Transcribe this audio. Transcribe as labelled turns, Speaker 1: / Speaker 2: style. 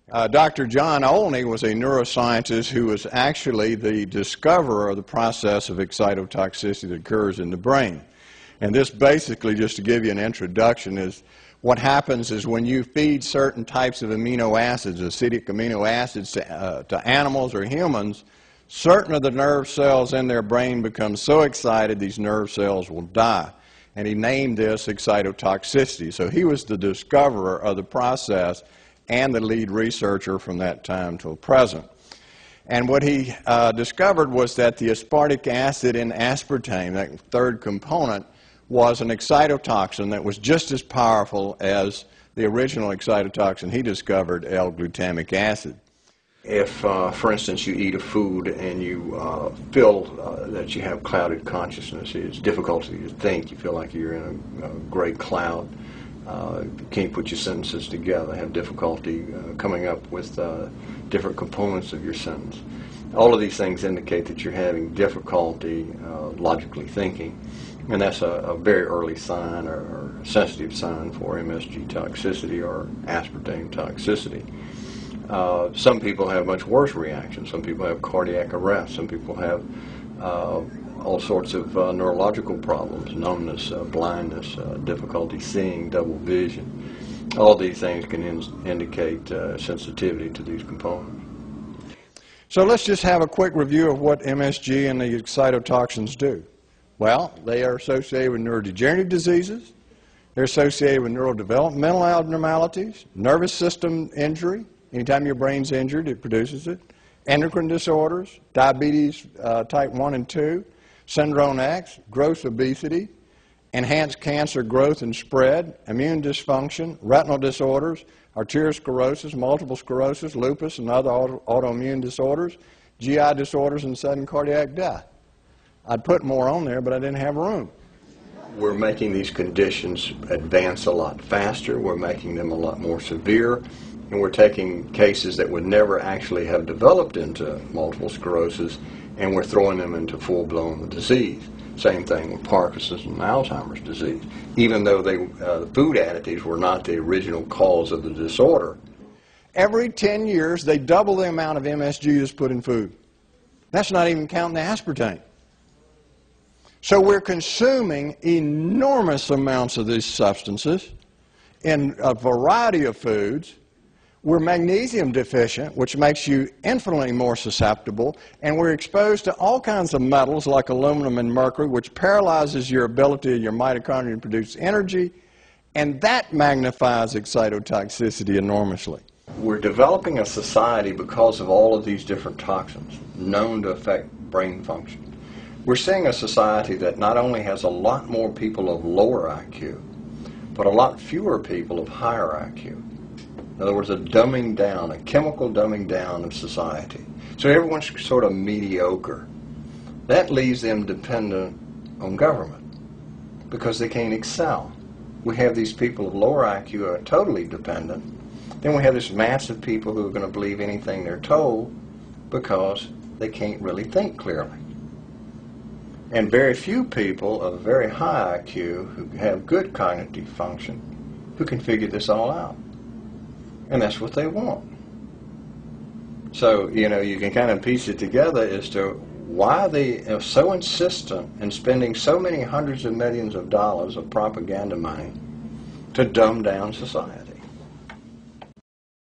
Speaker 1: Dr. John Olney was a neuroscientist who was actually the discoverer of the process of excitotoxicity that occurs in the brain. And this basically, just to give you an introduction, is what happens is when you feed certain types of amino acids, acidic amino acids, to animals or humans, certain of the nerve cells in their brain become so excited these nerve cells will die. And he named this excitotoxicity. So he was the discoverer of the process and the lead researcher from that time till present. And what he discovered was that the aspartic acid in aspartame, that third component, was an excitotoxin that was just as powerful as the original excitotoxin he discovered, L-glutamic acid. If, for instance, you eat a food and you feel that you have clouded consciousness, it's difficulty to think, you feel like you're in a gray cloud, you can't put your sentences together, have difficulty coming up with different components of your sentence. All of these things indicate that you're having difficulty logically thinking, and that's a very early sign or sensitive sign for MSG toxicity or aspartame toxicity. Some people have much worse reactions. Some people have cardiac arrest. Some people have all sorts of neurological problems, numbness, blindness, difficulty seeing, double vision. All these things can indicate sensitivity to these components. So let's just have a quick review of what MSG and the excitotoxins do. Well, they are associated with neurodegenerative diseases. They're associated with neurodevelopmental abnormalities, nervous system injury. Anytime your brain's injured, it produces it. Endocrine disorders, diabetes type 1 and 2, syndrome X, gross obesity, enhanced cancer growth and spread, immune dysfunction, retinal disorders, arteriosclerosis, multiple sclerosis, lupus, and other autoimmune disorders, GI disorders, and sudden cardiac death. I'd put more on there, but I didn't have room. We're making these conditions advance a lot faster. We're making them a lot more severe. And we're taking cases that would never actually have developed into multiple sclerosis, and we're throwing them into full-blown disease. Same thing with Parkinson's and Alzheimer's disease. Even though the food additives were not the original cause of the disorder. Every 10 years, they double the amount of MSG that's put in food. That's not even counting the aspartame. So we're consuming enormous amounts of these substances in a variety of foods. We're magnesium deficient, which makes you infinitely more susceptible, and we're exposed to all kinds of metals like aluminum and mercury, which paralyzes your ability of your mitochondria to produce energy, and that magnifies excitotoxicity enormously. We're developing a society because of all of these different toxins known to affect brain function. We're seeing a society that not only has a lot more people of lower IQ, but a lot fewer people of higher IQ. In other words, a dumbing down, a chemical dumbing down of society. So everyone's sort of mediocre. That leaves them dependent on government because they can't excel. We have these people of lower IQ who are totally dependent. Then we have this mass of people who are going to believe anything they're told because they can't really think clearly. And very few people of very high IQ who have good cognitive function who can figure this all out. And that's what they want. So, you can kind of piece it together as to why they are so insistent in spending so many hundreds of millions of dollars of propaganda money to dumb down society.